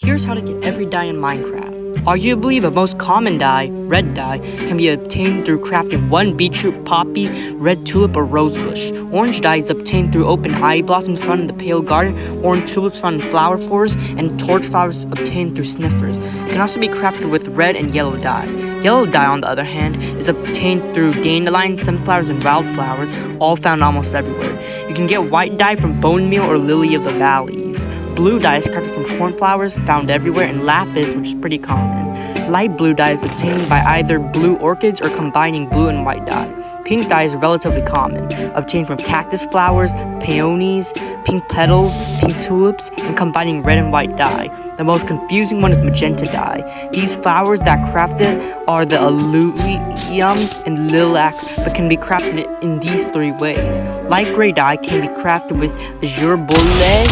Here's how to get every dye in Minecraft. Arguably the most common dye, red dye, can be obtained through crafting 1 beetroot, poppy, red tulip, or rosebush. Orange dye is obtained through open ivy blossoms found in the pale garden, orange tulips found in flower forests, and torch flowers obtained through sniffers. It can also be crafted with red and yellow dye. Yellow dye, on the other hand, is obtained through dandelions, sunflowers, and wildflowers, all found almost everywhere. You can get white dye from bone meal or lily of the valleys. Blue dye is crafted from cornflowers, found everywhere, and lapis, which is pretty common. Light blue dye is obtained by either blue orchids or combining blue and white dye. Pink dye is relatively common, obtained from cactus flowers, peonies, pink petals, pink tulips, and combining red and white dye. The most confusing one is magenta dye. These flowers that craft it are the alluviums and lilacs, but can be crafted in these 3 ways. Light gray dye can be crafted with azure boles,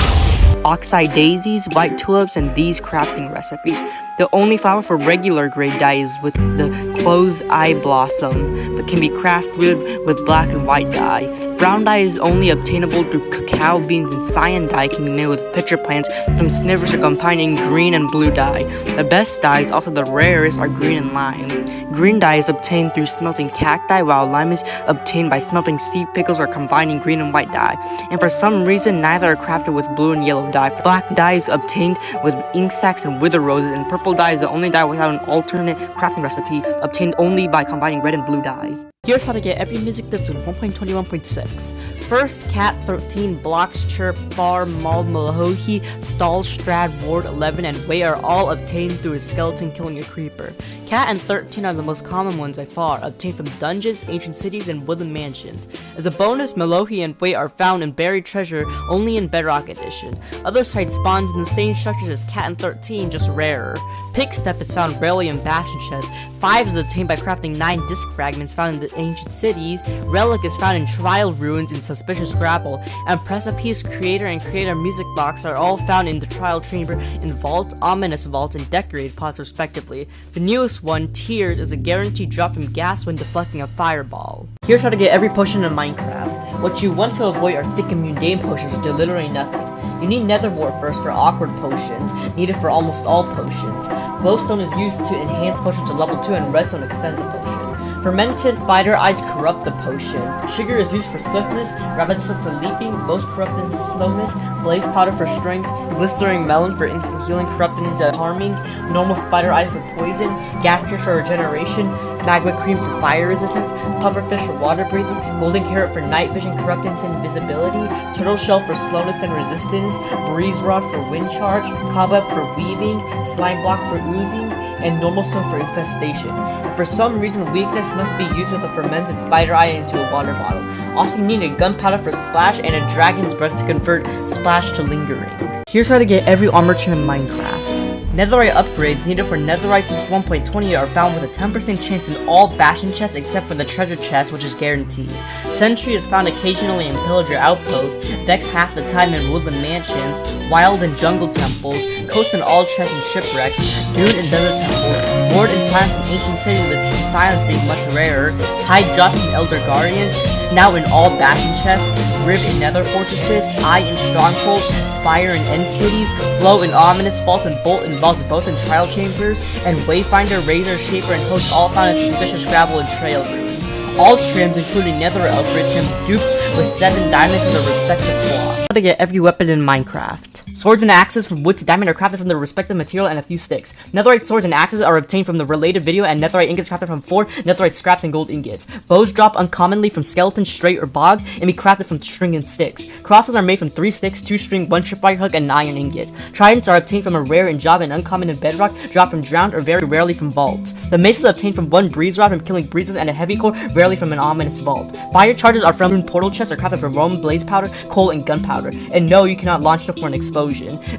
oxeye daisies, white tulips, and these crafting recipes. The only flower for regular gray dye is with the closed eye blossom, but can be crafted with black and white dye. Brown dye is only obtainable through cacao beans, and cyan dye can be made with pitcher plants from snivers or combining green and blue dye. The best dyes, also the rarest, are green and lime. Green dye is obtained through smelting cacti, while lime is obtained by smelting seed pickles or combining green and white dye. And for some reason, neither are crafted with blue and yellow dye. Black dye is obtained with ink sacs and wither roses, and purple dye is the only dye without an alternate crafting recipe, obtained only by combining red and blue dye. Here's how to get every music that's in 1.21.6. First, Cat 13, Blocks, Chirp, Far, Mal, Malahohi, Stall, Strad, Ward 11, and Way are all obtained through a skeleton killing a creeper. Cat and 13 are the most common ones by far, obtained from dungeons, ancient cities, and woodland mansions. As a bonus, Malahohi and Way are found in buried treasure only in Bedrock Edition. Other side spawns in the same structures as Cat and 13, just rarer. Pickstep is found rarely in Bastion chests. 5 is obtained by crafting 9 disc fragments found in the ancient cities. Relic is found in trial ruins in Suspicious Grapple, and Precipice, Creator, and Creator Music Box are all found in the Trial Chamber, in Vault, Ominous Vault, and Decorated Pots respectively. The newest one, Tears, is a guaranteed drop from gas when deflecting a fireball. Here's how to get every potion in Minecraft. What you want to avoid are thick and mundane potions which do literally nothing. You need nether wart first for awkward potions, needed for almost all potions. Glowstone is used to enhance potions to level 2, and redstone extends the potion. Fermented spider eyes corrupt the potion. Sugar is used for swiftness, rabbit's foot for leaping, both corrupt into slowness, blaze powder for strength, blistering melon for instant healing corrupted into harming, normal spider eyes for poison, gas tears for regeneration, magma cream for fire resistance, pufferfish for water breathing, golden carrot for night vision corrupted into invisibility, turtle shell for slowness and resistance, breeze rod for wind charge, cobweb for weaving, slime block for oozing, and normal stone for infestation. And for some reason, weakness must be used with a fermented spider eye into a water bottle. Also, you need a gunpowder for splash and a dragon's breath to convert splash to lingering. Here's how to get every armor chain in Minecraft. Netherite upgrades needed for netherite since 1.20 are found with a 10% chance in all bastion chests except for the treasure chest, which is guaranteed. Sentry is found occasionally in pillager outposts, Vex half the time in woodland mansions, wild and jungle temples, coast in all chests and shipwrecks, dune in desert temples, ward in silence in ancient cities with silence being much rarer, tide dropping in elder guardians, snout in all bastion chests, rib in nether fortresses, eye in strongholds, spire in end cities, flow in ominous vaults, and bolt in vaults both in trial chambers, and wayfinder, razor, shaper, and host all found in suspicious gravel and trail ruins. All trims, including netherite upgrades, can be duped with 7 diamonds in their respective block. How to get every weapon in Minecraft. Swords and axes from wood to diamond are crafted from their respective material and a few sticks. Netherite swords and axes are obtained from the related video, and netherite ingots crafted from 4 netherite scraps and gold ingots. Bows drop uncommonly from skeleton, straight, or bog, and be crafted from string and sticks. Crossbows are made from 3 sticks, 2 string, 1 tripwire hook, and an iron ingot. Tridents are obtained from a rare in Java and uncommon in bedrock, dropped from drowned or very rarely from vaults. The mace is obtained from 1 breeze rod from killing breezes, and a heavy core rarely from an ominous vault. Fire charges are from portal chests, are crafted from Roman blaze powder, coal, and gunpowder. And no, you cannot launch them for an explosion.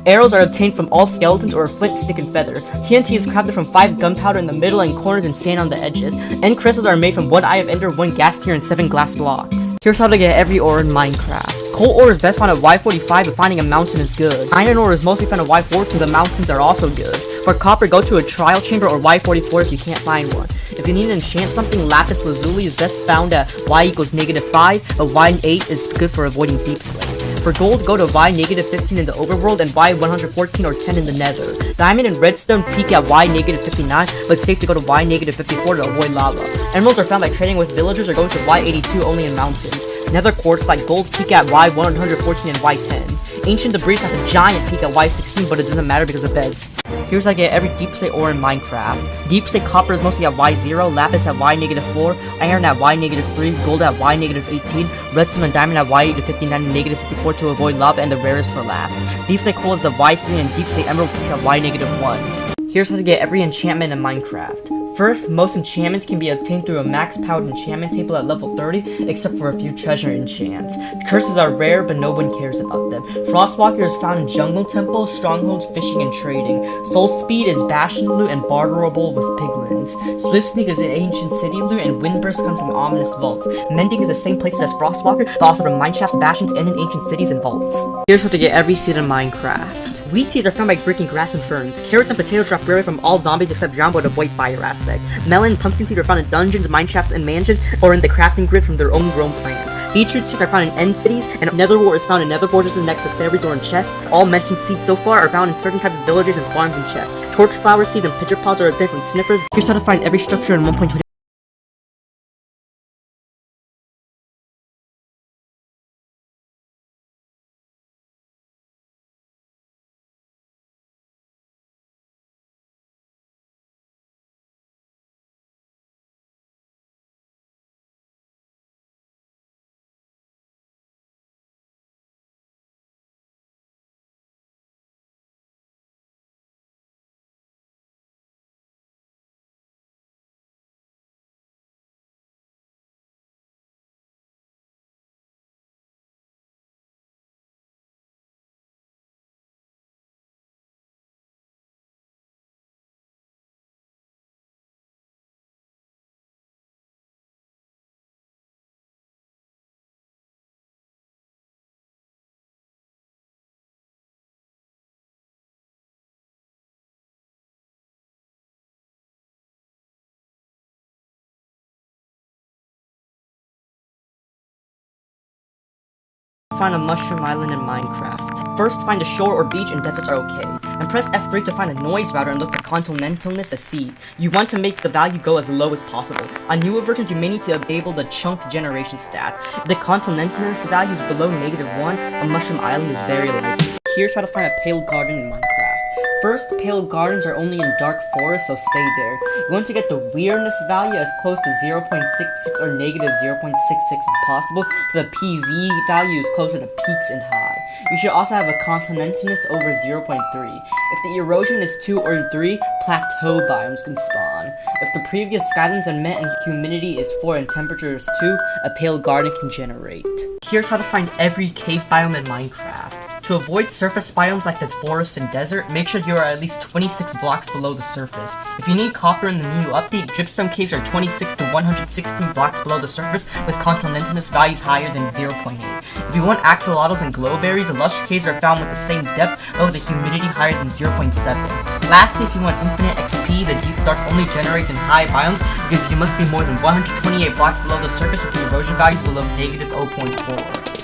Arrows are obtained from all skeletons or a flint, stick, and feather. TNT is crafted from 5 gunpowder in the middle and corners and sand on the edges. End crystals are made from 1 eye of ender, 1 gas tier, and 7 glass blocks. Here's how to get every ore in Minecraft. Coal ore is best found at Y45, but finding a mountain is good. Iron ore is mostly found at Y42, the mountains are also good. For copper, go to a trial chamber or Y44 if you can't find one. If you need to enchant something, lapis lazuli is best found at Y equals -5, but Y8 is good for avoiding deep slate. For For gold, go to Y-15 in the overworld and Y-114 or 10 in the nether. Diamond and redstone peak at Y-59, but it's safe to go to Y-54 to avoid lava. Emeralds are found by trading with villagers or going to Y-82 only in mountains. Nether quartz like gold peak at Y-114 and Y-10. Ancient debris has a giant peak at Y-16, but it doesn't matter because of beds. Here's how I get every deep slate ore in Minecraft. Deep slate copper is mostly at Y0, lapis at Y-4, iron at Y-3, gold at Y-18, redstone and diamond at Y-59 and -54 to avoid lava, and the rarest for last. Deep slate coal is at Y3 and deep slate emerald peaks at Y-1. Here's how to get every enchantment in Minecraft. First, most enchantments can be obtained through a max-powered enchantment table at level 30, except for a few treasure enchants. Curses are rare, but no one cares about them. Frostwalker is found in jungle temples, strongholds, fishing, and trading. Soul Speed is bastion loot and barterable with piglins. Swift Sneak is an ancient city loot, and Windburst comes from ominous vaults. Mending is the same place as Frostwalker, but also from mineshafts, bastions, and in ancient cities and vaults. Here's how to get every seed in Minecraft. Wheat seeds are found by breaking grass and ferns. Carrots and potatoes drop rarely from all zombies except drowned to avoid fire aspect. Melon and pumpkin seeds are found in dungeons, mineshafts, and mansions, or in the crafting grid from their own grown plant. Beetroot seeds are found in end cities, and netherwort is found in nether fortresses next to stairways or in chests. All mentioned seeds so far are found in certain types of villages and farms and chests. Torch flower seeds and pitcher pods are obtained from sniffers. Here's how to find every structure in 1.20. Find a mushroom island in Minecraft. First, find a shore or beach, and deserts are okay. And press F3 to find a noise router and look for continentalness as seed. You want to make the value go as low as possible. On newer versions, you may need to enable the chunk generation stat. If the continentalness value is below -1, a mushroom island is very likely. Here's how to find a pale garden in Minecraft. First, pale gardens are only in dark forests, so stay there. You want to get the weirdness value as close to 0.66 or -0.66 as possible, so the PV value is closer to peaks and high. You should also have a continentalness over 0.3. If the erosion is 2 or 3, plateau biomes can spawn. If the previous guidelines are met and humidity is 4 and temperature is 2, a pale garden can generate. Here's how to find every cave biome in Minecraft. To avoid surface biomes like the forest and desert, make sure you are at least 26 blocks below the surface. If you need copper in the new update, dripstone caves are 26 to 116 blocks below the surface with continentalness values higher than 0.8. If you want axolotls and glowberries, the lush caves are found with the same depth but with a humidity higher than 0.7. Lastly, if you want infinite XP, the deep dark only generates in high biomes because you must be more than 128 blocks below the surface with the erosion values below -0.4.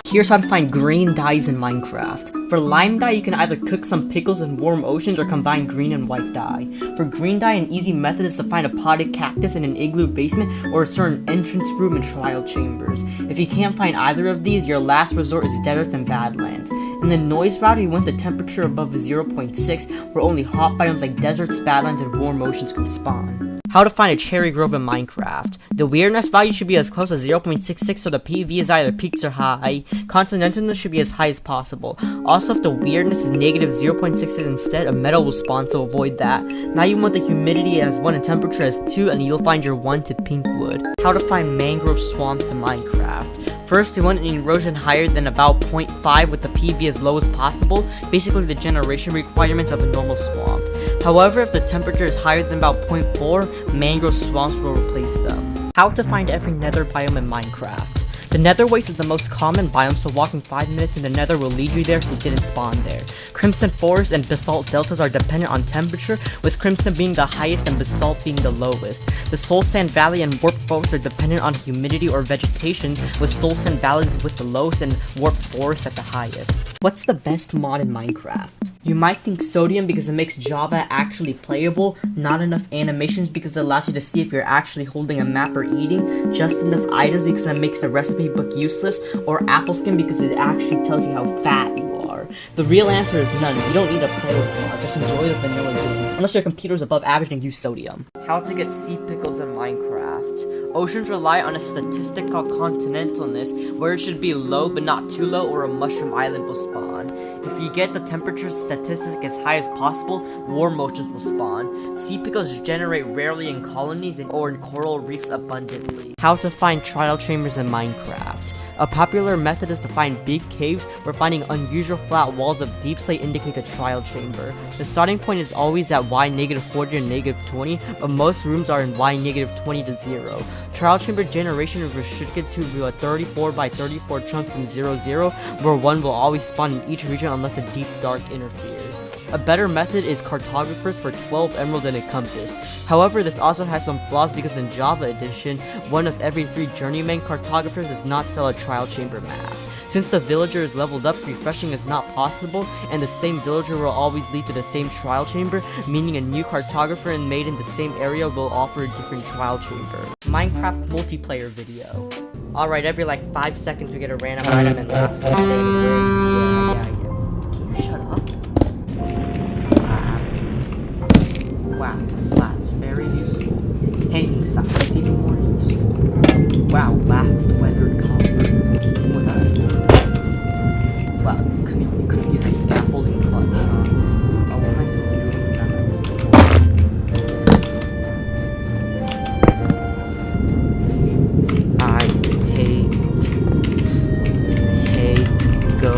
Here's how to find green dyes in Minecraft. For lime dye, you can either cook some pickles in warm oceans or combine green and white dye. For green dye, an easy method is to find a potted cactus in an igloo basement or a certain entrance room in trial chambers. If you can't find either of these, your last resort is deserts and badlands. In the noise router, you want the temperature above 0.6, where only hot biomes like deserts, badlands, and warm oceans can spawn. How to find a cherry grove in Minecraft. The weirdness value should be as close as 0.66 so the PV is either peaks or high. Continentalness should be as high as possible. Also, if the weirdness is -0.6 instead, a metal will spawn, so avoid that. Now you want the humidity as 1 and temperature as 2, and you'll find your 1 to pink wood. How to find mangrove swamps in Minecraft. First, you want an erosion higher than about 0.5 with the PV as low as possible, basically the generation requirements of a normal swamp. However, if the temperature is higher than about 0.4, mangrove swamps will replace them. How to find every nether biome in Minecraft. The nether waste is the most common biome, so walking 5 minutes in the nether will lead you there if you didn't spawn there. Crimson Forest and Basalt Deltas are dependent on temperature, with Crimson being the highest and Basalt being the lowest. The Soul Sand Valley and Warp Forest are dependent on humidity or vegetation, with Soul Sand Valleys with the lowest and Warp Forest at the highest. What's the best mod in Minecraft? You might think Sodium because it makes Java actually playable, not enough animations because it allows you to see if you're actually holding a map or eating, just enough items because it makes the recipe book useless, or Apple Skin because it actually tells you how fat you are. The real answer is none. You don't need to play with mod, just enjoy the vanilla game. Unless your computer is above average and use Sodium. How to get sea pickles in Minecraft. Oceans rely on a statistic called continentalness, where it should be low but not too low or a mushroom island will spawn. If you get the temperature statistic as high as possible, warm oceans will spawn. Sea pickles generate rarely in colonies or in coral reefs abundantly. How to find trial chambers in Minecraft. A popular method is to find big caves where finding unusual flat walls of deep slate indicate a trial chamber. The starting point is always at y-40 or -20, but most rooms are in y-20 to 0. Trial chamber generation is restricted to a 34 by 34 chunk from 0, where one will always spawn in each region unless a deep dark interferes. A better method is cartographers for 12 emerald and a compass. However, this also has some flaws because in Java edition, 1 of every 3 journeyman cartographers does not sell a trial chamber map. Since the villager is leveled up, refreshing is not possible, and the same villager will always lead to the same trial chamber, meaning a new cartographer and made in the same area will offer a different trial chamber. Minecraft multiplayer video. Alright, every like 5 seconds we get a random item and last one standing where yeah. Can you shut up? Wow, slabs, very useful. Hanging signs, even more useful. Wow, waxed weathered copper. What up? Wow, you could use a scaffolding clutch. Oh, what am I supposed to do with that? I hate go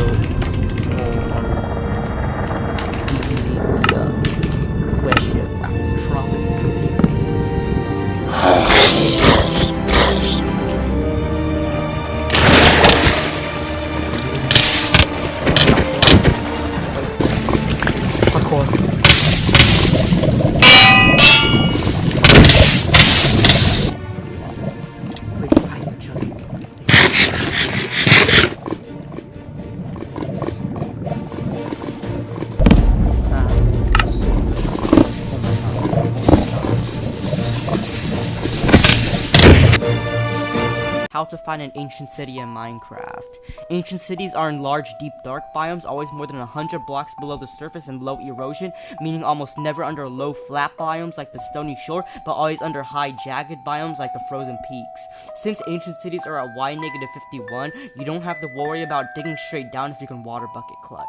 How to find an ancient city in Minecraft. Ancient cities are in large, deep, dark biomes, always more than 100 blocks below the surface and low erosion, meaning almost never under low, flat biomes like the stony shore, but always under high, jagged biomes like the frozen peaks. Since ancient cities are at y-51, you don't have to worry about digging straight down if you can water bucket clutch.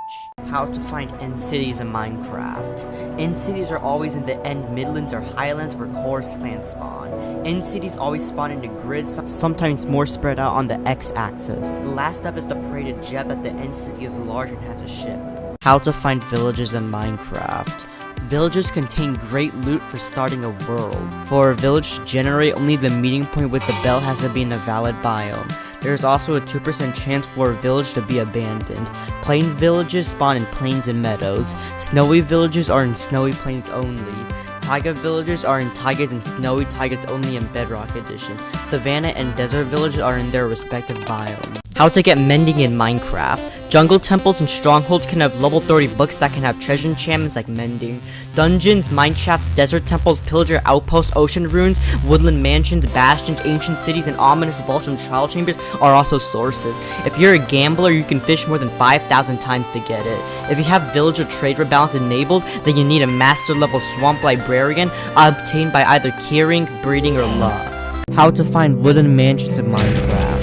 How to find end cities in Minecraft. End cities are always in the end midlands or highlands where chorus clans spawn. End cities always spawn into grids, sometimes more spread out on the x-axis. Last up is the paraded jet that the end city is large and has a ship. How to find villages in Minecraft. Villages contain great loot for starting a world. For a village to generate, only the meeting point with the bell has to be in a valid biome. There is also a 2% chance for a village to be abandoned. Plain villages spawn in plains and meadows. Snowy villages are in snowy plains only. Taiga villages are in taigas and snowy taigas only in Bedrock Edition. Savanna and desert villages are in their respective biomes. How to get mending in Minecraft. Jungle temples and strongholds can have level 30 books that can have treasure enchantments like mending. Dungeons, mineshafts, desert temples, pillager outposts, ocean ruins, woodland mansions, bastions, ancient cities, and ominous vaults and trial chambers are also sources. If you're a gambler, you can fish more than 5,000 times to get it. If you have villager trade rebalance enabled, then you need a master level swamp librarian obtained by either curing, breeding, or luck. How to find wooden mansions in Minecraft.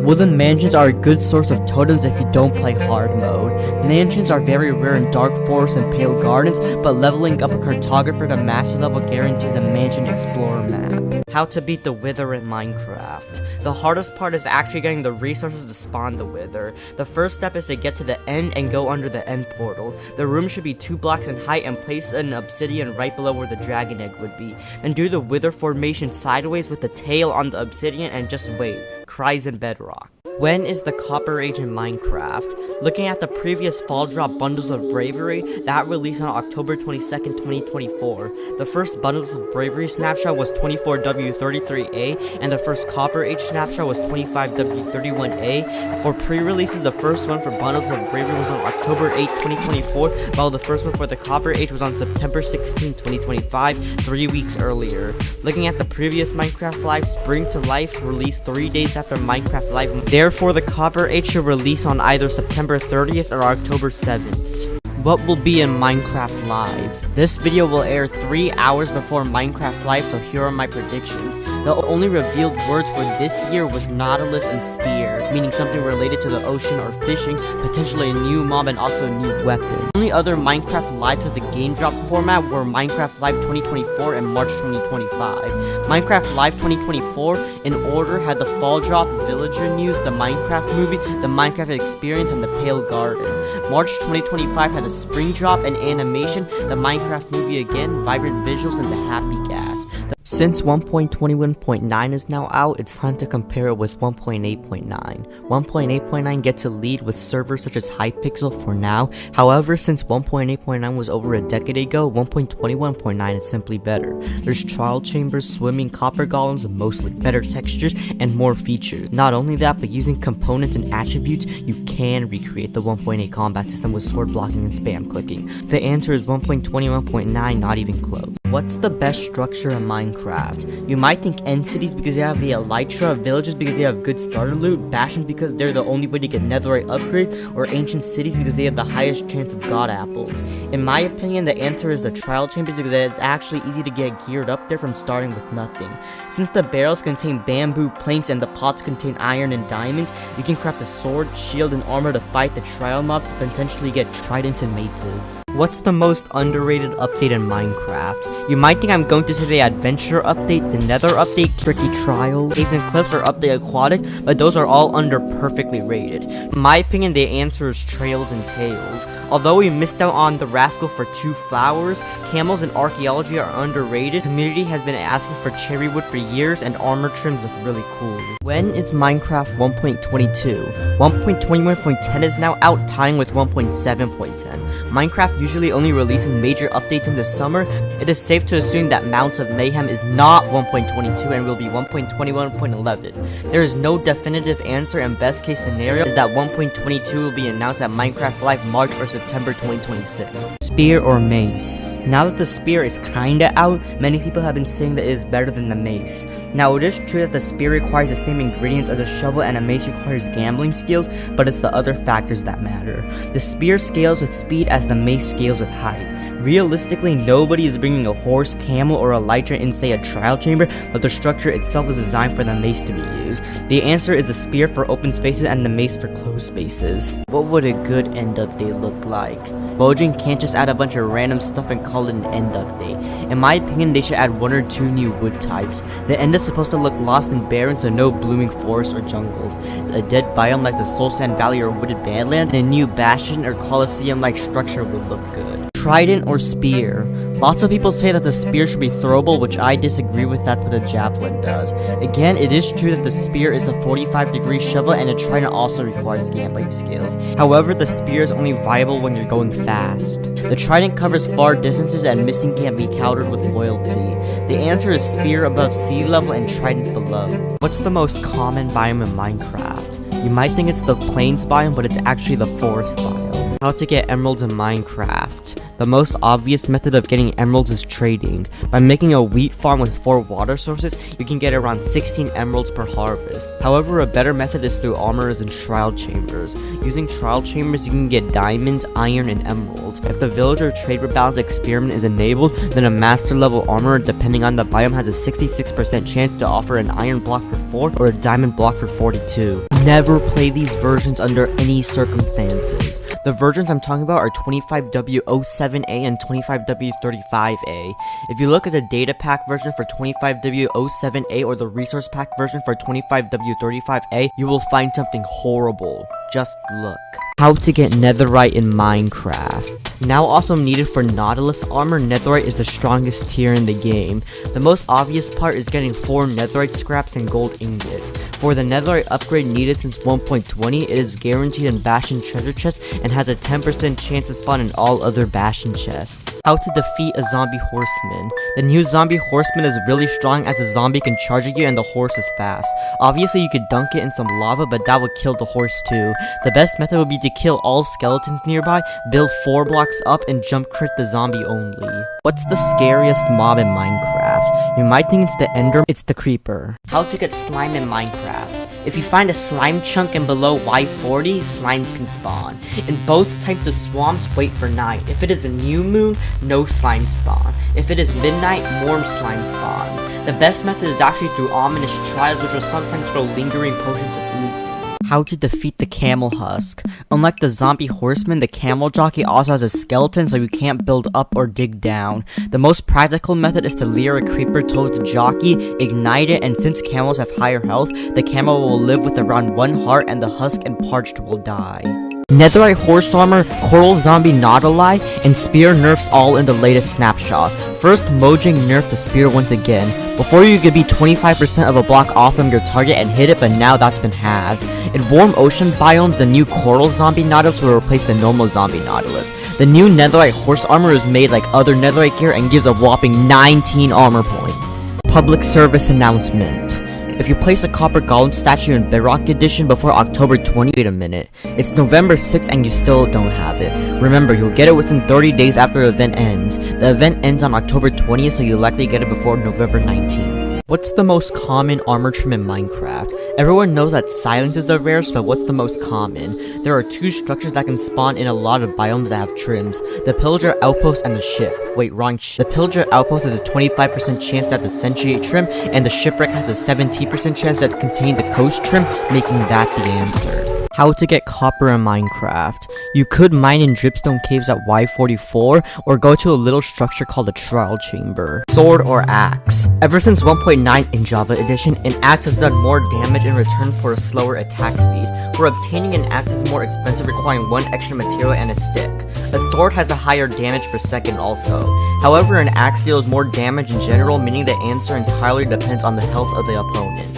Woodland mansions are a good source of totems if you don't play hard mode. Mansions are very rare in dark forests and pale gardens, but leveling up a cartographer to master level guarantees a mansion explorer map. How to beat the wither in Minecraft. The hardest part is actually getting the resources to spawn the wither. The first step is to get to the end and go under the end portal. The room should be 2 blocks in height and place an obsidian right below where the dragon egg would be. Then do the wither formation sideways with the tail on the obsidian and just wait. Cries in Bedrock. When is the Copper Age in Minecraft? Looking at the previous fall drop Bundles of Bravery, that released on October 22nd, 2024. The first Bundles of Bravery snapshot was 24W33A, and the first Copper Age snapshot was 25W31A. For pre-releases, the first one for Bundles of Bravery was on October 8, 2024, while the first one for the Copper Age was on September 16, 2025, 3 weeks earlier. Looking at the previous Minecraft Live, Spring to Life released 3 days after Minecraft Live. Therefore, the Copper Age should release on either September 30th or October 7th. What will be in Minecraft Live? This video will air 3 hours before Minecraft Live, so here are my predictions. The only revealed words for this year was Nautilus and Spear, meaning something related to the ocean or fishing, potentially a new mob and also a new weapon. The only other Minecraft Lives with the game drop format were Minecraft Live 2024 and March 2025. Minecraft Live 2024, in order, had the fall drop, Villager News, the Minecraft movie, the Minecraft Experience, and the Pale Garden. March 2025 had the spring drop and animation, the Minecraft movie again, vibrant visuals, and the happy gas. Since 1.21.9 is now out, it's time to compare it with 1.8.9. 1.8.9 gets a lead with servers such as Hypixel for now. However, since 1.8.9 was over a decade ago, 1.21.9 is simply better. There's trial chambers, swimming, copper golems, mostly better textures, and more features. Not only that, but using components and attributes, you can recreate the 1.8 combat system with sword blocking and spam clicking. The answer is 1.21.9, not even close. What's the best structure in Minecraft? You might think end cities because they have the elytra, villages because they have good starter loot, bastions because they're the only way to get netherite upgrades, or ancient cities because they have the highest chance of god apples. In my opinion, the answer is the trial chambers because it's actually easy to get geared up there from starting with nothing. Since the barrels contain bamboo planks and the pots contain iron and diamonds, you can craft a sword, shield, and armor to fight the trial mobs to potentially get tridents and maces. What's the most underrated update in Minecraft? You might think I'm going to say the adventure update, the nether update, tricky trials, caves and cliffs, or update aquatic, but those are all under perfectly rated. In my opinion, the answer is trails and tails. Although we missed out on the rascal for 2 flowers, camels and archaeology are underrated. The community has been asking for cherry wood for years, and armor trims look really cool. When is Minecraft 1.22? 1.21.10 is now out, tying with 1.7.10. Minecraft usually only releases major updates in the summer. It is safe to assume that Mounts of Mayhem is not 1.22 and will be 1.21.11. There is no definitive answer, and best case scenario is that 1.22 will be announced at Minecraft Live March or September 2026. Spear or mace? Now that the spear is kinda out, many people have been saying that it is better than the mace. Now it is true that the spear requires the same ingredients as a shovel and a mace requires gambling skills, but it's the other factors that matter. The spear scales with speed as the mace scales with height. Realistically, nobody is bringing a horse, camel, or elytra in, say, a trial chamber, but the structure itself is designed for the mace to be used. The answer is the spear for open spaces and the mace for closed spaces. What would a good end update look like? Mojang can't just add a bunch of random stuff and call it an end update. In my opinion, they should add 1 or 2 new wood types. The end is supposed to look lost and barren, so no blooming forests or jungles. A dead biome like the Soul Sand Valley or Wooded Badland, and a new bastion or coliseum-like structure would look good. Trident or spear? Lots of people say that the spear should be throwable, which I disagree with. That's what a javelin does. Again, it is true that the spear is a 45-degree shovel and a trident also requires gambling skills. However, the spear is only viable when you're going fast. The trident covers far distances and missing can't be countered with loyalty. The answer is spear above sea level and trident below. What's the most common biome in Minecraft? You might think it's the plains biome, but it's actually the forest biome. How to get emeralds in Minecraft? The most obvious method of getting emeralds is trading. By making a wheat farm with 4 water sources, you can get around 16 emeralds per harvest. However, a better method is through armors and trial chambers. Using trial chambers, you can get diamonds, iron, and emeralds. If the villager trade rebalance experiment is enabled, then a master level armor, depending on the biome, has a 66% chance to offer an iron block for 4 or a diamond block for 42. Never play these versions under any circumstances. The versions I'm talking about are 25W07 and 25W35A. If you look at the data pack version for 25W07A or the resource pack version for 25W35A, you will find something horrible. Just look. How to get netherite in Minecraft. Now also needed for Nautilus armor, netherite is the strongest tier in the game. The most obvious part is getting 4 netherite scraps and gold ingots. For the netherite upgrade needed since 1.20, it is guaranteed in Bastion treasure chests and has a 10% chance to spawn in all other Bastion chests. How to defeat a zombie horseman. The new zombie horseman is really strong as the zombie can charge at you and the horse is fast. Obviously you could dunk it in some lava, but that would kill the horse too. The best method would be to kill all skeletons nearby, build 4 blocks up, and jump crit the zombie only. What's the scariest mob in Minecraft? You might think it's the Ender, it's the Creeper. How to get slime in Minecraft. If you find a slime chunk and below Y40, slimes can spawn. In both types of swamps, wait for night. If it is a new moon, no slime spawn. If it is midnight, more slime spawn. The best method is actually through ominous trials, which will sometimes throw lingering potions of oozing. How to defeat the camel husk. Unlike the zombie horseman, the camel jockey also has a skeleton, so you can't build up or dig down. The most practical method is to lure a creeper towards the jockey, ignite it, and since camels have higher health, the camel will live with around 1 heart and the husk and parched will die. Netherite horse armor, coral zombie Nautilus, and spear nerfs all in the latest snapshot. First, Mojang nerfed the spear once again. Before you could be 25% of a block off from your target and hit it, but now that's been halved. In warm ocean biomes, the new coral zombie Nautilus will replace the normal zombie Nautilus. The new netherite horse armor is made like other netherite gear and gives a whopping 19 armor points. Public service announcement. If you place a copper golem statue in Bedrock Edition before October 20, wait a minute, it's November 6th and you still don't have it. Remember, you'll get it within 30 days after the event ends. The event ends on October 20th, so you'll likely get it before November 19th. What's the most common armor trim in Minecraft? Everyone knows that silence is the rarest, but what's the most common? There are 2 structures that can spawn in a lot of biomes that have trims. The pillager outpost and the ship. Wait, wrong ship. The pillager outpost has a 25% chance to have the sentry trim, and the shipwreck has a 17% chance to contain the coast trim, making that the answer. How to get copper in Minecraft. You could mine in dripstone caves at Y44, or go to a little structure called a trial chamber. Sword or axe. Ever since 1.9 in Java Edition, an axe has done more damage in return for a slower attack speed, where obtaining an axe is more expensive, requiring 1 extra material and a stick. A sword has a higher damage per second also. However, an axe deals more damage in general, meaning the answer entirely depends on the health of the opponent.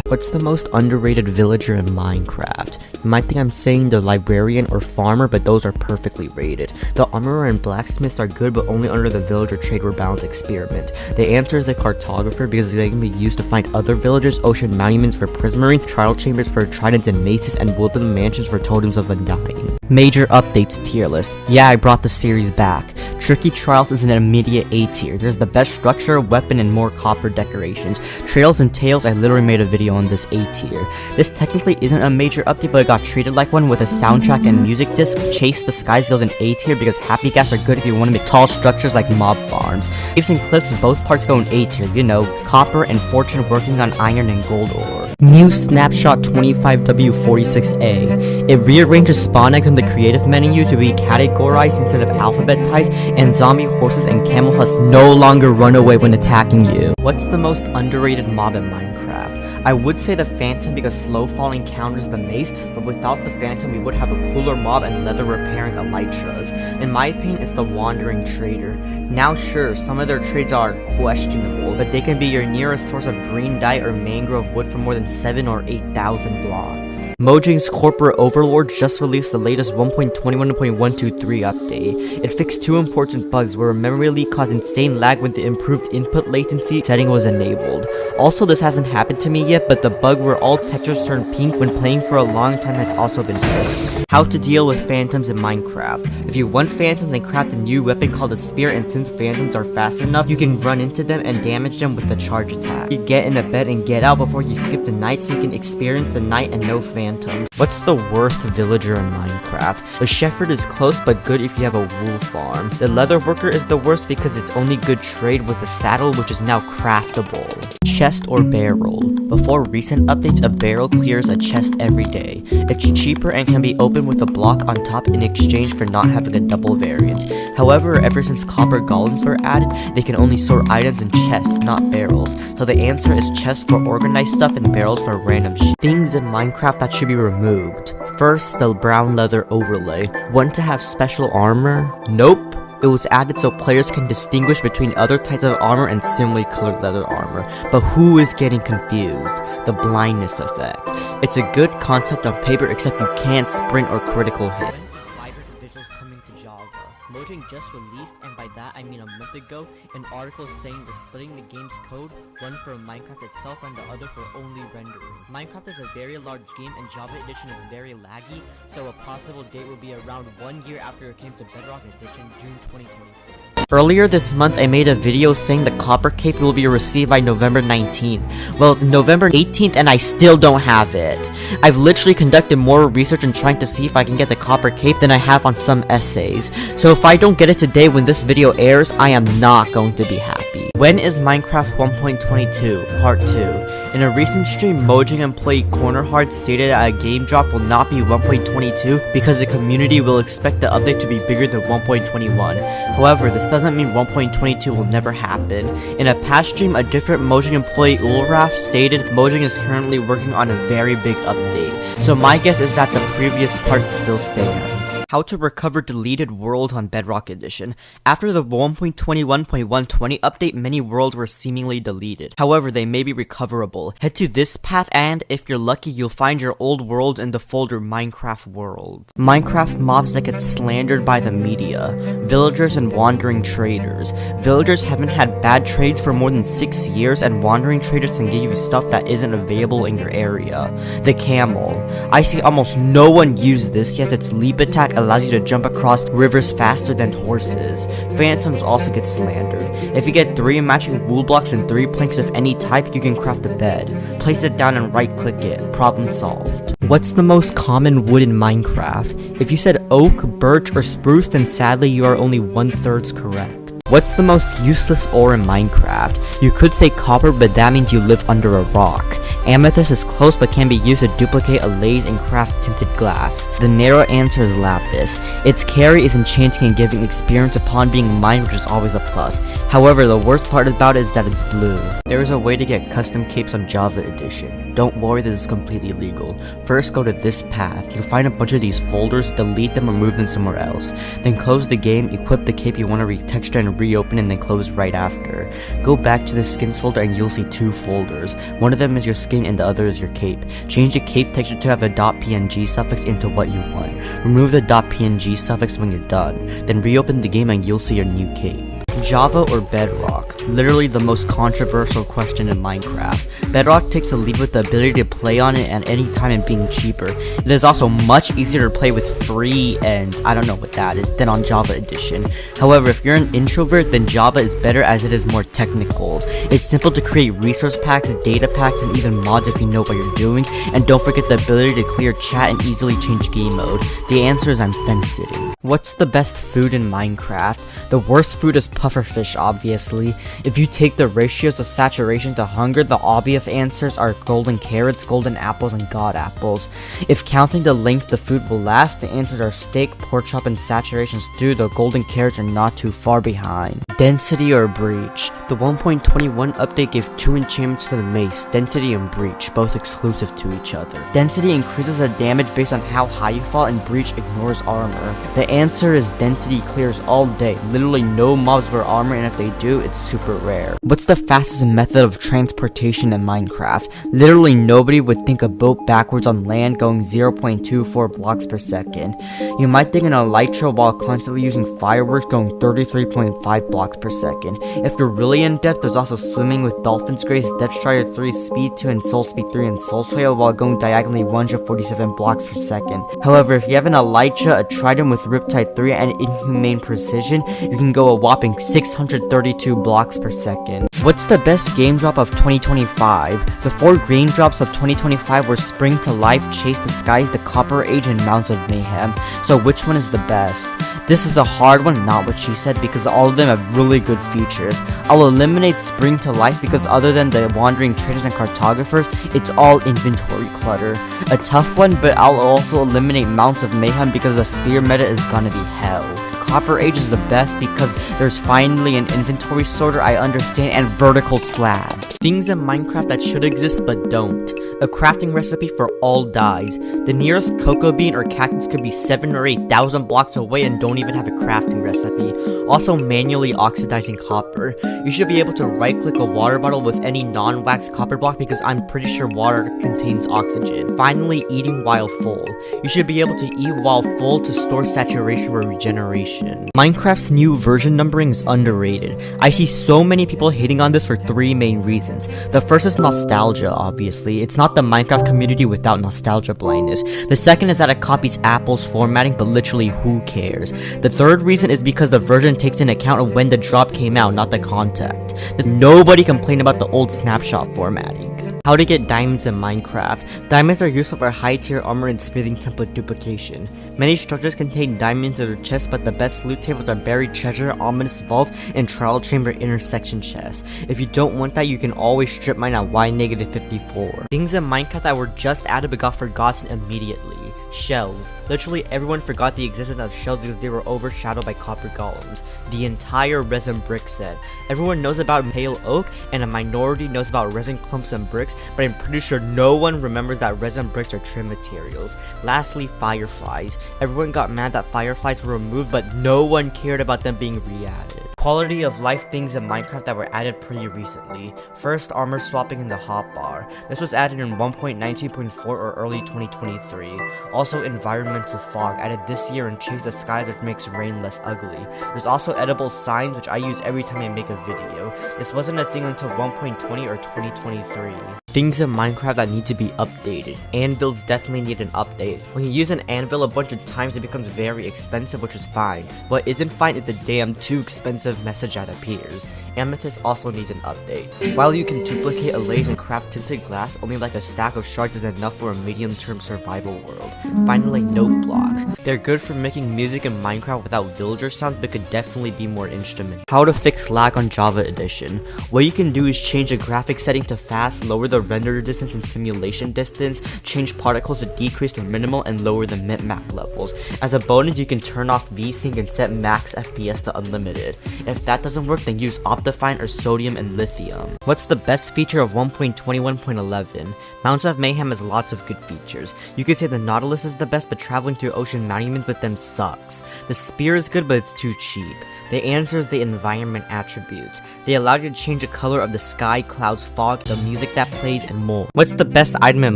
What's the most underrated villager in Minecraft? You might think I'm saying the librarian or farmer, but those are perfectly rated. The armorer and blacksmiths are good, but only under the villager trade or balance experiment. The answer is the cartographer, because they can be used to find other villagers, ocean monuments for prismarine, trial chambers for tridents and maces, and woodland mansions for totems of undying. Major updates tier list. Yeah, I brought the series back. Tricky Trials is an immediate A tier. There's the best structure, weapon, and more copper decorations. Trails and Tales, I literally made a video on this A tier. This technically isn't a major update, but it got treated like one with a soundtrack and music discs. Chase the Skies goes in A tier because happy gas are good if you want to make tall structures like mob farms. Caves and Cliffs, both parts go in A tier, you know, copper and fortune working on iron and gold ore. New Snapshot 25W46A. It rearranges spawn eggs in the creative menu to be categorized instead of alphabetized, and zombie horses and camel husks no longer run away when attacking you. What's the most underrated mob in Minecraft? I would say the Phantom because slow falling counters the mace, but without the Phantom we would have a cooler mob and leather repairing elytras. In my opinion, it's the Wandering Trader. Now sure, some of their trades are questionable, but they can be your nearest source of green dye or mangrove wood for more than 7 or 8,000 blocks. Mojang's Corporate Overlord just released the latest 1.21.123 update. It fixed 2 important bugs where a memory leak caused insane lag when the improved input latency setting was enabled. Also, this hasn't happened to me yet, but the bug where all textures turn pink when playing for a long time has also been fixed. How to deal with phantoms in Minecraft. If you want phantoms, then craft a new weapon called a spear, and since phantoms are fast enough, you can run into them and damage them with the charge attack. You get in a bed and get out before you skip the night so you can experience the night and no phantoms. What's the worst villager in Minecraft? The shepherd is close but good if you have a wool farm. The leather worker is the worst because its only good trade was the saddle, which is now craftable. Chest or barrel. Before recent updates, a barrel clears a chest every day. It's cheaper and can be opened with a block on top in exchange for not having a double variant. However, ever since copper golems were added, they can only store items in chests, not barrels. So the answer is chests for organized stuff and barrels for random shit. Things in Minecraft that should be removed. First, the brown leather overlay. Want to have special armor? Nope. It was added so players can distinguish between other types of armor and similarly colored leather armor. But who is getting confused? The blindness effect. It's a good concept on paper, except you can't sprint or critical hit. When is vibrant visuals coming to Java? Mojang just released, and by that I mean a month ago, an article saying they're splitting the game's code, one for Minecraft itself and the other for only rendering. Minecraft is a very large game and Java Edition is very laggy, so a possible date will be around 1 year after it came to Bedrock Edition, June 2026. Earlier this month, I made a video saying the Copper Cape will be received by November 19th. Well, it's November 18th and I still don't have it. I've literally conducted more research in trying to see if I can get the Copper Cape than I have on some essays. So if I don't get it today when this video airs, I am not going to be happy. When is Minecraft 1.22 Part 2? In a recent stream, Mojang employee Cornerhard stated that a game drop will not be 1.22 because the community will expect the update to be bigger than 1.21. However, this doesn't mean 1.22 will never happen. In a past stream, a different Mojang employee Ulraf stated Mojang is currently working on a very big update. So my guess is that the previous part still stands. How to recover deleted world on Bedrock Edition. After the 1.21.120 update, many worlds were seemingly deleted. However, they may be recoverable. Head to this path and, if you're lucky, you'll find your old worlds in the folder Minecraft Worlds. Minecraft mobs that get slandered by the media. Villagers and wandering traders. Villagers haven't had bad trades for more than 6 years, and wandering traders can give you stuff that isn't available in your area. The camel. I see almost no one use this, yet its leap attack allows you to jump across rivers faster than horses. Phantoms also get slandered. If you get 3 matching wool blocks and 3 planks of any type, you can craft a bed. Place it down and right click it. Problem solved. What's the most common wood in Minecraft? If you said oak, birch, or spruce, then sadly you are only 1/3 correct. What's the most useless ore in Minecraft? You could say copper, but that means you live under a rock. Amethyst is close but can be used to duplicate a laze and craft tinted glass. The narrow answer is lapis. Its carry is enchanting and giving experience upon being mined, which is always a plus. However, the worst part about it is that it's blue. There is a way to get custom capes on Java Edition. Don't worry, this is completely legal. First, go to this path. You'll find a bunch of these folders, delete them or move them somewhere else. Then close the game, equip the cape you want to retexture and reopen, and then close right after. Go back to the skins folder and you'll see 2 folders. One of them is your skin and the other is your cape. Change the cape texture to have a .png suffix into what you want. Remove the .png suffix when you're done. Then reopen the game and you'll see your new cape. Java or Bedrock? Literally the most controversial question in Minecraft. Bedrock takes a lead with the ability to play on it at any time and being cheaper. It is also much easier to play with free, and I don't know what that is, than on Java Edition. However, if you're an introvert, then Java is better as it is more technical. It's simple to create resource packs, data packs, and even mods if you know what you're doing, and don't forget the ability to clear chat and easily change game mode. The answer is I'm fence sitting. What's the best food in Minecraft? The worst food is pufferfish, obviously. If you take the ratios of saturation to hunger, the obvious answers are golden carrots, golden apples, and god apples. If counting the length the food will last, the answers are steak, pork chop, and saturation stew. The golden carrots are not too far behind. Density or breach? The 1.21 update gave 2 enchantments to the mace, density and breach, both exclusive to each other. Density increases the damage based on how high you fall, and breach ignores armor. The answer is density clears all day. Literally no mobs wear armor, and if they do, it's super rare. What's the fastest method of transportation in Minecraft? Literally nobody would think a boat backwards on land going 0.24 blocks per second. You might think an elytra while constantly using fireworks going 33.5 blocks per second. If you're really in depth, there's also swimming with Dolphin's Grace, Depth Strider 3, Speed 2, and Soul Speed 3, and Soul Swale while going diagonally 147 blocks per second. However, if you have an elytra, a trident with Riptide 3, and inhumane precision, you can go a whopping 632 blocks per second. What's the best game drop of 2025? The 4 game drops of 2025 were Spring to Life, Chase the Skies, The Copper Age, and Mounds of Mayhem. So which one is the best? This is the hard one, not what she said, because all of them have really good features. I'll eliminate Spring to Life because other than the wandering traders and cartographers, it's all inventory clutter. A tough one, but I'll also eliminate Mounts of Mayhem because the spear meta is gonna be hell. Copper Age is the best because there's finally an inventory sorter, I understand, and vertical slabs. Things in Minecraft that should exist but don't. A crafting recipe for all dyes. The nearest cocoa bean or cactus could be 7,000 or 8,000 blocks away and don't even have a crafting recipe. Also, manually oxidizing copper. You should be able to right-click a water bottle with any non-wax copper block because I'm pretty sure water contains oxygen. Finally, eating while full. You should be able to eat while full to store saturation for regeneration. Minecraft's new version numbering is underrated. I see so many people hating on this for 3 main reasons. The first is nostalgia, obviously. It's not the Minecraft community without nostalgia blindness. The second is that it copies Apple's formatting, but literally who cares? The third reason is because the version takes into account of when the drop came out, not the context. There's nobody complain about the old snapshot formatting. How to get diamonds in Minecraft. Diamonds are useful for high tier armor and smithing template duplication. Many structures contain diamonds in their chests, but the best loot tables are buried treasure, ominous vault, and trial chamber intersection chests. If you don't want that, you can always strip mine at Y-54. Things in Minecraft that were just added but got forgotten immediately. Shells. Literally everyone forgot the existence of shells because they were overshadowed by copper golems. The entire resin brick set. Everyone knows about pale oak, and a minority knows about resin clumps and bricks, but I'm pretty sure no one remembers that resin bricks are trim materials. Lastly, fireflies. Everyone got mad that fireflies were removed, but no one cared about them being re-added. Quality of life things in Minecraft that were added pretty recently. First, armor swapping in the hotbar. This was added in 1.19.4 or early 2023. Also, environmental fog added this year and changed the sky, which makes rain less ugly. There's also edible signs, which I use every time I make a video. This wasn't a thing until 1.20 or 2023. Things in Minecraft that need to be updated. Anvils definitely need an update. When you use an anvil a bunch of times, it becomes very expensive, which is fine. What isn't fine is the damn too expensive message that appears. Amethyst also needs an update. While you can duplicate a lace and craft tinted glass, only like a stack of shards is enough for a medium-term survival world. Finally, note blocks. They're good for making music in Minecraft without villager sounds, but could definitely be more instrumental. How to fix lag on Java Edition. What you can do is change the graphic setting to fast, lower the render distance and simulation distance, change particles to decrease or minimal, and lower the min-max levels. As a bonus, you can turn off VSync and set max FPS to unlimited. If that doesn't work, then use Optifine or Sodium and Lithium. What's the best feature of 1.21.11? Mountains of Mayhem has lots of good features. You could say the Nautilus is the best, but traveling through ocean monuments with them sucks. The spear is good, but it's too cheap. The answer is the environment attributes. They allow you to change the color of the sky, clouds, fog, the music that plays, and more. What's the best item in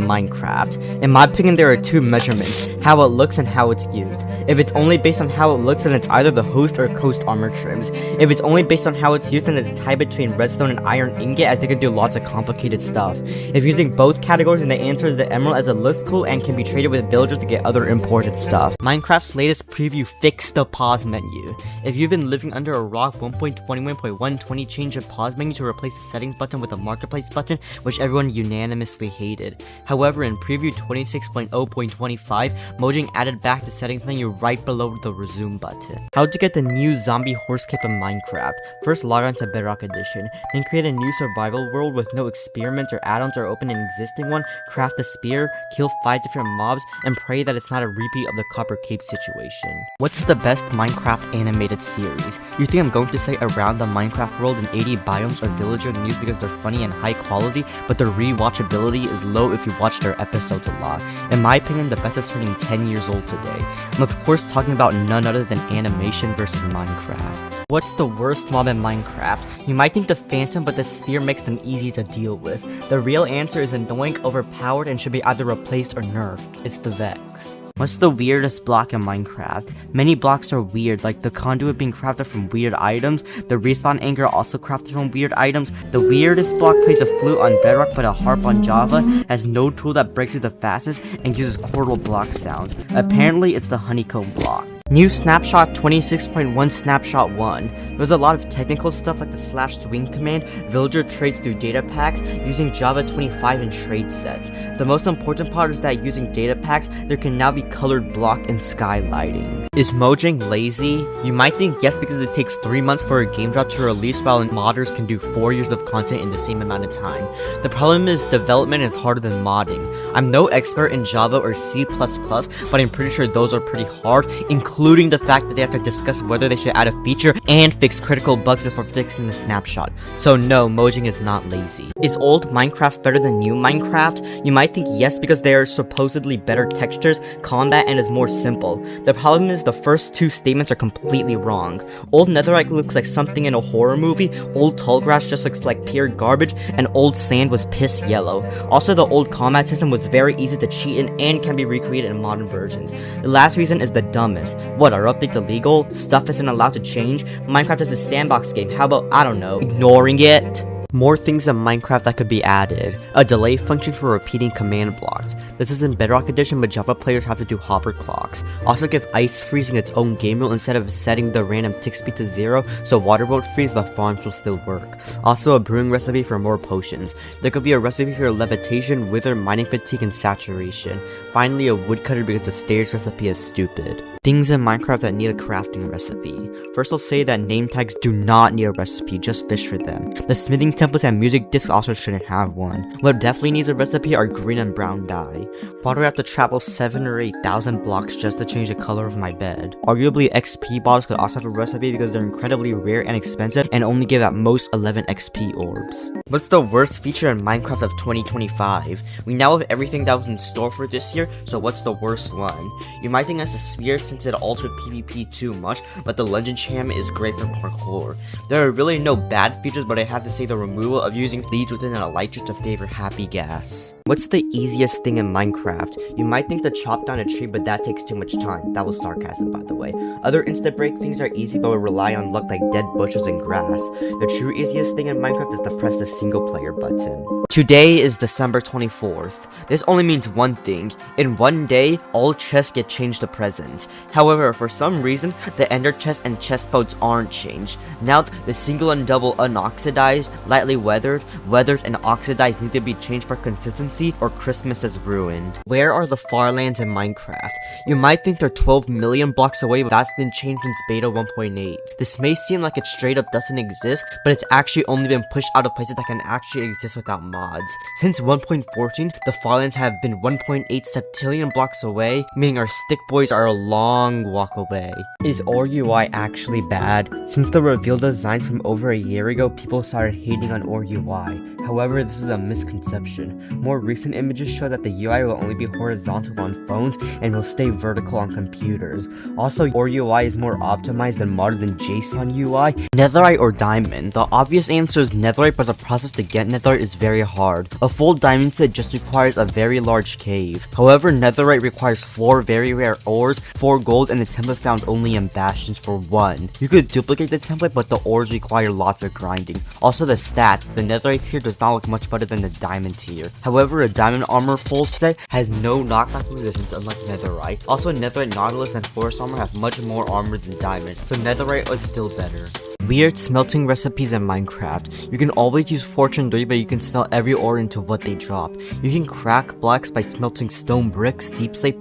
Minecraft? In my opinion, there are 2 measurements, how it looks and how it's used. If it's only based on how it looks, then it's either the host or coast armor trims. If it's only based on how it's used, then it's tied between redstone and iron ingot, as they can do lots of complicated stuff. If using both categories, then the answer is the emerald, as it looks cool and can be traded with villagers to get other important stuff. Minecraft's latest preview fixed the pause menu. If you've been living under a rock, 1.21.120 changed the pause menu to replace the settings button with a marketplace button, which everyone unanimously hated. However, in preview 26.0.25, Mojang added back the settings menu right below the resume button. How to get the new zombie horse cape in Minecraft. First, log on to Bedrock Edition, then create a new survival world with no experiments or add-ons, or open an existing one, craft a spear, kill 5 different mobs, and pray that it's not a repeat of the copper cape situation. What's the best Minecraft animated series? You think I'm going to say Around the Minecraft World and 80 Biomes or Villager News because they're funny and high quality, but their rewatchability is low if you watch their episodes a lot. In my opinion, the best is turning 10 years old today. I'm of course talking about none other than Animation versus Minecraft. What's the worst mob in Minecraft? You might think the Phantom, but the Sphere makes them easy to deal with. The real answer is annoying, overpowered, and should be either replaced or nerfed. It's the Vex. What's the weirdest block in Minecraft? Many blocks are weird, like the conduit being crafted from weird items, the respawn anchor also crafted from weird items. The weirdest block plays a flute on Bedrock but a harp on Java, has no tool that breaks it the fastest, and uses chordal block sounds. Apparently, it's the honeycomb block. New snapshot 26.1 snapshot 1. There was a lot of technical stuff like the /swing command, villager trades through data packs, using Java 25 and trade sets. The most important part is that using data packs, there can now be colored block and sky lighting. Is Mojang lazy? You might think yes, because it takes 3 months for a game drop to release, while modders can do 4 years of content in the same amount of time. The problem is development is harder than modding. I'm no expert in Java or C++, but I'm pretty sure those are pretty hard, including including the fact that they have to discuss whether they should add a feature and fix critical bugs before fixing the snapshot. So no, Mojang is not lazy. Is old Minecraft better than new Minecraft? You might think yes, because there are supposedly better textures, combat, and is more simple. The problem is the first two statements are completely wrong. Old Netherite looks like something in a horror movie, old tall grass just looks like pure garbage, and old sand was piss yellow. Also, the old combat system was very easy to cheat in and can be recreated in modern versions. The last reason is the dumbest. What, are updates illegal? Stuff isn't allowed to change? Minecraft is a sandbox game, how about, I don't know, ignoring it? More things in Minecraft that could be added. A delay function for repeating command blocks. This is in Bedrock Edition, but Java players have to do hopper clocks. Also give ice freezing its own game rule instead of setting the random tick speed to 0, so water won't freeze but farms will still work. Also a brewing recipe for more potions. There could be a recipe for levitation, wither, mining fatigue, and saturation. Finally a woodcutter because the stairs recipe is stupid. Things in Minecraft that need a crafting recipe. First I'll say that name tags do not need a recipe, just fish for them. The smithing templates and music discs also shouldn't have one. What definitely needs a recipe are green and brown dye. Probably have to travel 7,000 or 8,000 blocks just to change the color of my bed. Arguably XP bottles could also have a recipe because they're incredibly rare and expensive and only give at most 11 XP orbs. What's the worst feature in Minecraft of 2025? We now have everything that was in store for this year, so what's the worst one? You might think that's the sphere since it altered PvP too much, but the legend cham is great for parkour. There are really no bad features, but I have to say the removal of using leads within an elytra to favor happy gas. What's the easiest thing in Minecraft? You might think to chop down a tree, but that takes too much time. That was sarcasm, by the way. Other insta break things are easy, but will rely on luck like dead bushes and grass. The true easiest thing in Minecraft is to press the single player button. Today is December 24th. This only means one thing. In one day, all chests get changed to present. However, for some reason, the ender chest and chest boats aren't changed. Now, the single and double unoxidized, lightly weathered, and oxidized need to be changed for consistency or Christmas is ruined. Where are the farlands in Minecraft? You might think they're 12 million blocks away, but that's been changed since beta 1.8. This may seem like it straight up doesn't exist, but it's actually only been pushed out of places that can actually exist without mods. Since 1.14, the farlands have been 1.8 septillion blocks away, meaning our stick boys are a long walk away. Is ORUI actually bad? Since the reveal design from over a year ago, people started hating on ORUI. However, this is a misconception. More recent images show that the UI will only be horizontal on phones and will stay vertical on computers. Also, ORUI is more optimized and modern than JSON UI. Netherite or diamond? The obvious answer is netherite, but the process to get netherite is very hard. A full diamond set just requires a very large cave. However, netherite requires 4 very rare ores, 4 gold, and the template found only in bastions for 1. You could duplicate the template, but the ores require lots of grinding. Also, the stats. The netherite tier does not look much better than the diamond tier. However, a diamond armor full set has no knockback resistance unlike netherite. Also, netherite, nautilus, and forest armor have much more armor than diamond, so netherite is still better. Weird smelting recipes in Minecraft. You can always use fortune 3, but you can smelt every ore into what they drop. You can crack blocks by smelting stone bricks, deep slate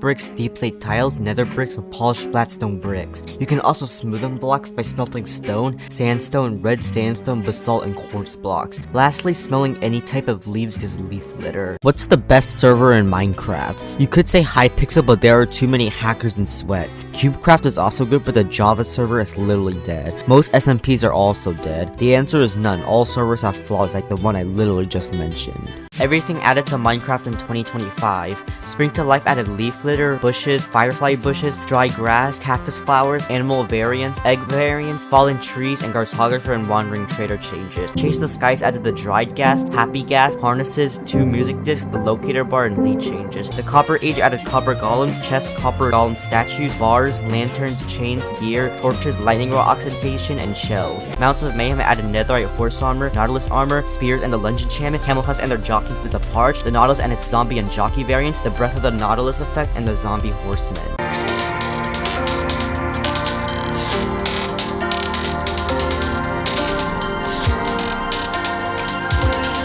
tiles, nether bricks, and polished flat stone bricks. You can also smoothen blocks by smelting stone, sandstone, red sandstone, basalt, and quartz blocks. Lastly, smelling any type of leaves gives leaf litter. What's the best server in Minecraft? You could say Hypixel, but there are too many hackers and sweats. Cubecraft is also good, but the Java server is literally dead. Most SMPs are also dead. The answer is none. All servers have flaws like the one I literally just mentioned. Everything added to Minecraft in 2025. Spring to Life added leaf litter, bushes, firefly bushes, dry grass, cactus flowers, animal variants, egg variants, fallen trees, and cartographer and wandering trader changes. Chase the Skies added the dried gas, happy gas, harnesses, 2 music discs, the locator bar, and lead changes. The Copper Age added copper golems, chests, copper golem statues, bars, lanterns, chains, gear, torches, lightning rod oxidation, and shells. Mounts of Mayhem added netherite horse armor, nautilus armor, spears, and the lunge enchantment, camouflage and their jockey with the parch, the nautilus and its zombie and jockey variant, the breath of the nautilus effect, and the zombie horsemen.